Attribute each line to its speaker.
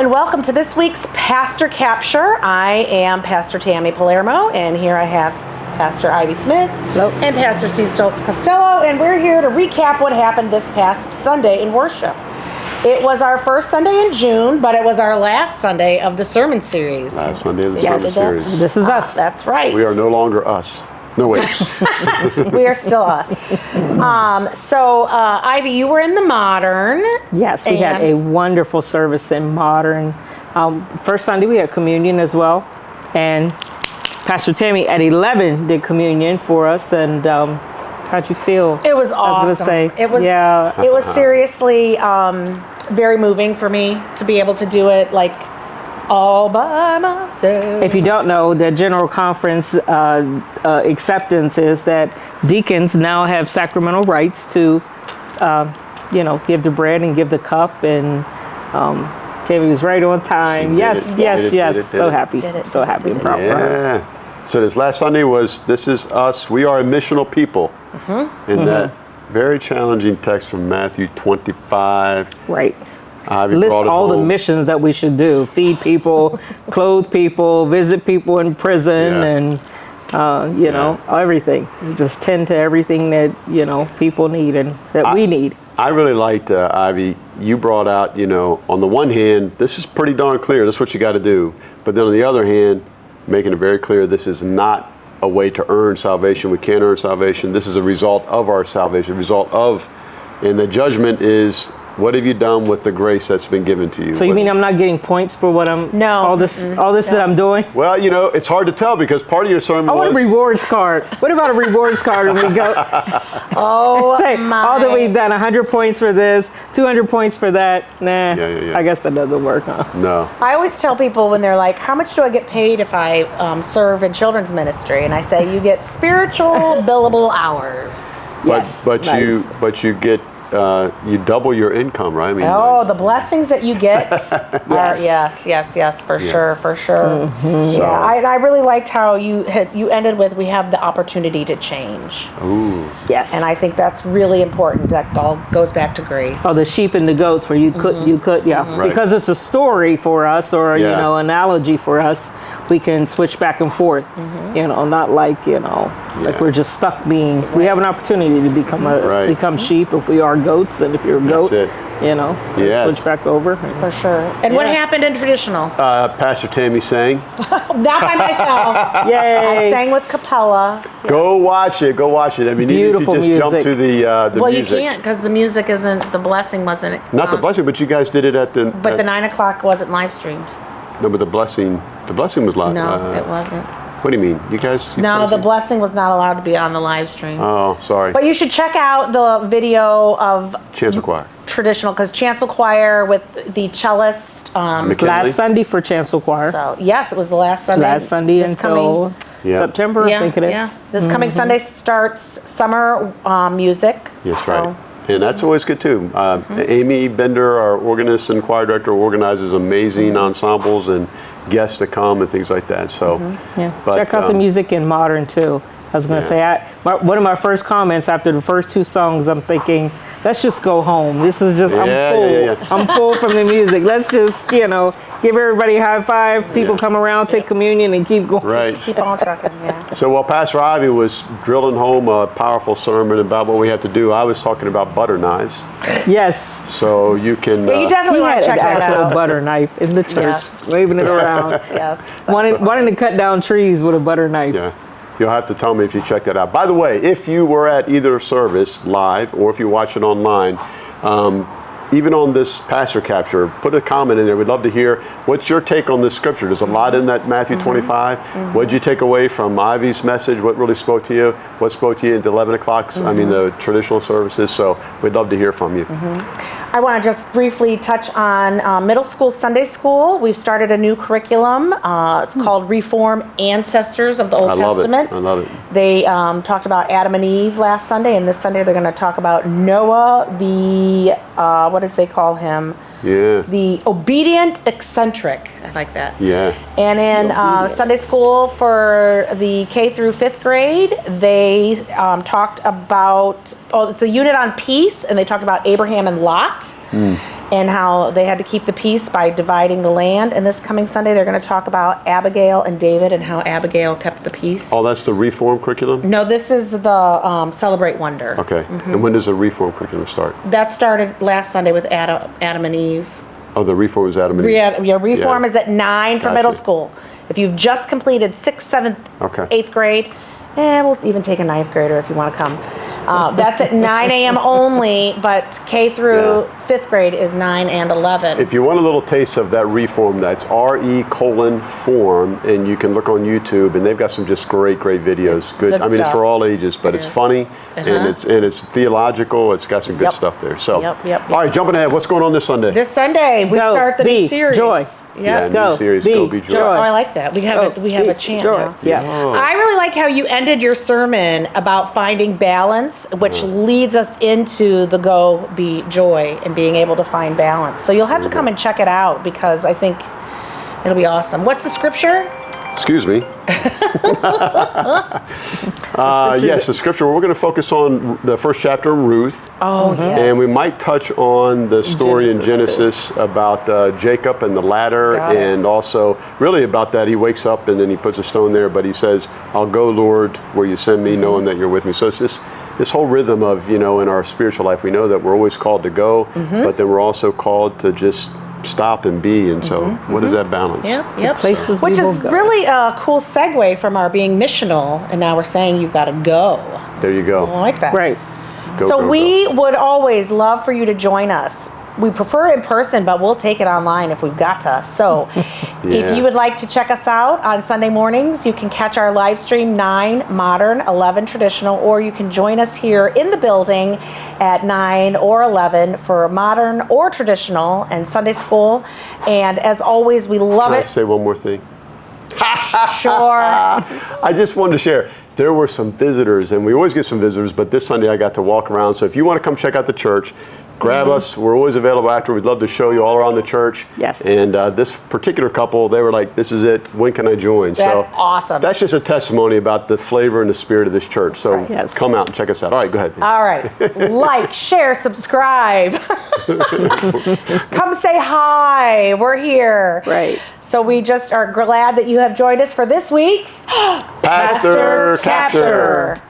Speaker 1: and welcome to this week's Pastor Capture. I am Pastor Tammy Palermo, and here I have Pastor Ivy Smith.
Speaker 2: Hello.
Speaker 1: And Pastor Steve Stoltz Costello, and we're here to recap what happened this past Sunday in worship. It was our first Sunday in June, but it was our last Sunday of the sermon series.
Speaker 3: Last Sunday of the sermon series.
Speaker 2: This is us.
Speaker 1: That's right.
Speaker 3: We are no longer us. No, wait.
Speaker 1: We are still us. So, Ivy, you were in the Modern.
Speaker 2: Yes, we had a wonderful service in Modern. First Sunday we had communion as well. And Pastor Tammy at 11 did communion for us. And how'd you feel?
Speaker 1: It was awesome.
Speaker 2: I was gonna say,
Speaker 1: it was seriously very moving for me to be able to do it like all by myself.
Speaker 2: If you don't know, the General Conference acceptance is that deacons now have sacramental rights to, give the bread and give the cup. And Tammy was right on time. Yes. So happy and proud.
Speaker 3: Yeah. So this last Sunday was, this is us. We are a missional people. In that very challenging text from Matthew 25.
Speaker 2: Right.
Speaker 3: Ivy
Speaker 2: List
Speaker 3: brought it
Speaker 2: all the
Speaker 3: home.
Speaker 2: missions that we should do: feed people, clothe people, visit people in prison, and everything. Just tend to everything that people need and that we need.
Speaker 3: I really liked, Ivy, you brought out, on the one hand, this is pretty darn clear. This is what you got to do. But then on the other hand, making it very clear, this is not a way to earn salvation. We can't earn salvation. This is a result of our salvation, and the judgment is, what have you done with the grace that's been given to you?
Speaker 2: So you mean I'm not getting points for what I'm?
Speaker 1: No.
Speaker 2: All this that I'm doing.
Speaker 3: Well, it's hard to tell because part of your sermon
Speaker 2: I want a rewards card. What about a rewards card when we go? Say all that we've done. 100 points for this, 200 points for that. Nah.
Speaker 3: Yeah.
Speaker 2: I guess that doesn't work, huh?
Speaker 3: No.
Speaker 1: I always tell people when they're like, how much do I get paid if I serve in children's ministry? And I say, you get spiritual billable hours.
Speaker 3: But you get you double your income, right? I mean,
Speaker 1: the blessings that you get are yes, for sure.
Speaker 3: So,
Speaker 1: Yeah, I really liked how you ended with, we have the opportunity to change.
Speaker 3: Ooh.
Speaker 2: Yes.
Speaker 1: And I think that's really important. That all goes back to grace.
Speaker 2: Oh, the sheep and the goats, where you could,
Speaker 3: Right.
Speaker 2: because it's a story for us, or analogy for us. We can switch back and forth, not like like we're just stuck being. We have an opportunity to become sheep if we are goats, and if you're a goat, switch back over.
Speaker 1: For sure. And what happened in traditional?
Speaker 3: Pastor Tammy sang.
Speaker 1: Not by myself.
Speaker 2: Yay!
Speaker 1: I sang with Capella.
Speaker 3: Go watch it. I mean,
Speaker 2: Beautiful
Speaker 3: even if you just jump to the
Speaker 1: Well,
Speaker 3: music.
Speaker 1: you can't because the music isn't. The blessing wasn't.
Speaker 3: Not the blessing, but you guys did it at the.
Speaker 1: But the 9 o'clock wasn't live streamed.
Speaker 3: No, but the blessing was live.
Speaker 1: No, it wasn't.
Speaker 3: What do you mean? You guys?
Speaker 1: No, the blessing was not allowed to be on the live stream.
Speaker 3: Oh, sorry.
Speaker 1: But you should check out the video of
Speaker 3: Chancel Choir.
Speaker 1: Traditional, because Chancel Choir with the cellist.
Speaker 3: McKinley?
Speaker 2: Last Sunday for Chancel Choir.
Speaker 1: So yes, it was the last Sunday.
Speaker 2: Last Sunday
Speaker 1: This
Speaker 2: until September, I think it is.
Speaker 1: Yeah. This coming Sunday starts summer music.
Speaker 3: Yes, right. And that's always good too. Amy Bender, our organist and choir director, organizes amazing ensembles and guests to come and things like that. So,
Speaker 2: but, check out the music in Modern too. I was going to say, one of my first comments after the first two songs, I'm thinking, let's just go home. This is just, I'm full. I'm full from the music. Let's just, give everybody a high five. People come around, take communion, and keep going.
Speaker 3: Right.
Speaker 1: Keep on trucking,
Speaker 3: So while Pastor Ivy was drilling home a powerful sermon about what we have to do, I was talking about butter knives.
Speaker 2: Yes.
Speaker 3: So you can.
Speaker 1: Yeah, you definitely want to check that
Speaker 2: actual
Speaker 1: out.
Speaker 2: butter knife in the church, waving it around.
Speaker 1: Yes.
Speaker 2: Wanting to cut down trees with a butter knife.
Speaker 3: Yeah. You'll have to tell me if you check that out. By the way, if you were at either service live or if you watch it online, even on this Pastor Capture, put a comment in there. We'd love to hear what's your take on this scripture. There's a lot in that Matthew 25. What did you take away from Ivy's message? What really spoke to you? What spoke to you at 11 o'clock? I mean, the traditional services. So we'd love to hear from you.
Speaker 1: I want to just briefly touch on middle school Sunday school. We've started a new curriculum. It's called Reform Ancestors of the Old Testament.
Speaker 3: I love it.
Speaker 1: They talked about Adam and Eve last Sunday, and this Sunday they're going to talk about Noah, the, what does they call him?
Speaker 3: Yeah.
Speaker 1: The obedient eccentric. I like that.
Speaker 3: Yeah.
Speaker 1: And in Sunday school for the K through 5th grade, they talked about, it's a unit on peace, and they talked about Abraham and Lot. and how they had to keep the peace by dividing the land. And this coming Sunday, they're going to talk about Abigail and David and how Abigail kept the peace.
Speaker 3: Oh, that's the Reform curriculum?
Speaker 1: No, this is the Celebrate Wonder.
Speaker 3: Okay. And when does the Reform curriculum start?
Speaker 1: That started last Sunday with Adam and Eve.
Speaker 3: Oh, the Reform is Adam and Eve.
Speaker 1: Your Reform
Speaker 3: Yeah.
Speaker 1: is at 9 for
Speaker 3: Gotcha.
Speaker 1: middle school. If you've just completed 6th, 7th,
Speaker 3: Okay.
Speaker 1: 8th grade, we'll even take a 9th grader if you want to come. That's at 9 a.m. only, but K through 5th grade is 9 and 11.
Speaker 3: If you want a little taste of that Reform, that's RE:form, and you can look on YouTube, and they've got some just great videos. Good.
Speaker 1: good
Speaker 3: I mean, it's
Speaker 1: stuff.
Speaker 3: for all ages, but
Speaker 1: It
Speaker 3: it's
Speaker 1: is.
Speaker 3: funny and it's theological. It's got some good
Speaker 1: Yep.
Speaker 3: stuff there. So,
Speaker 1: Yep.
Speaker 3: all right, jumping ahead. What's going on this Sunday?
Speaker 1: This Sunday we
Speaker 2: Go
Speaker 1: start the
Speaker 2: be
Speaker 1: new series.
Speaker 2: joy.
Speaker 3: Yeah,
Speaker 1: Yes.
Speaker 3: new
Speaker 2: Go
Speaker 3: series,
Speaker 2: be
Speaker 3: Go Be Joy.
Speaker 2: joy.
Speaker 1: Oh, I like that. We have a chant
Speaker 2: joy.
Speaker 1: now.
Speaker 2: Yeah.
Speaker 1: I really like how you ended your sermon about finding balance, which leads us into the Go Be Joy and being able to find balance. So you'll have to come and check it out because I think it'll be awesome. What's the scripture?
Speaker 3: Excuse me. Yes, the scripture. We're going to focus on the first chapter of Ruth.
Speaker 1: Oh, yes.
Speaker 3: And we might touch on the story in
Speaker 2: Genesis,
Speaker 3: Genesis about Jacob and the ladder,
Speaker 1: Got it.
Speaker 3: and also really about that. He wakes up and then he puts a stone there, but he says, "I'll go, Lord, where you send me, knowing that you're with me." So it's this whole rhythm of, in our spiritual life, we know that we're always called to go, but then we're also called to just stop and be. And so, what is that balance?
Speaker 1: Yep.
Speaker 2: places
Speaker 1: Which
Speaker 2: we will
Speaker 1: is
Speaker 2: go.
Speaker 1: really a cool segue from our being missional, and now we're saying you've got to go.
Speaker 3: There you go.
Speaker 1: I like that.
Speaker 2: Right.
Speaker 3: Go,
Speaker 1: So
Speaker 3: go,
Speaker 1: we would always love for you to join us. We prefer in person, but we'll take it online if we've got to. So
Speaker 3: Yeah.
Speaker 1: if you would like to check us out on Sunday mornings, you can catch our live stream 9 modern, 11 traditional, or you can join us here in the building at 9 or 11 for modern or traditional and Sunday school. And as always, we love
Speaker 3: Can I
Speaker 1: it.
Speaker 3: say one more thing?
Speaker 1: Sure.
Speaker 3: I just wanted to share. There were some visitors, and we always get some visitors, but this Sunday I got to walk around. So if you want to come check out the church, grab us. We're always available after. We'd love to show you all around the church.
Speaker 2: Yes.
Speaker 3: And this particular couple, they were like, "This is it. When can I join?"
Speaker 1: That's awesome.
Speaker 3: That's just a testimony about the flavor and the spirit of this church. So
Speaker 2: right. Yes.
Speaker 3: come out and check us out. All right, go ahead.
Speaker 1: All right. Like, share, subscribe. Come say hi. We're here.
Speaker 2: Right.
Speaker 1: So we just are glad that you have joined us for this week's
Speaker 3: Pastor Capture.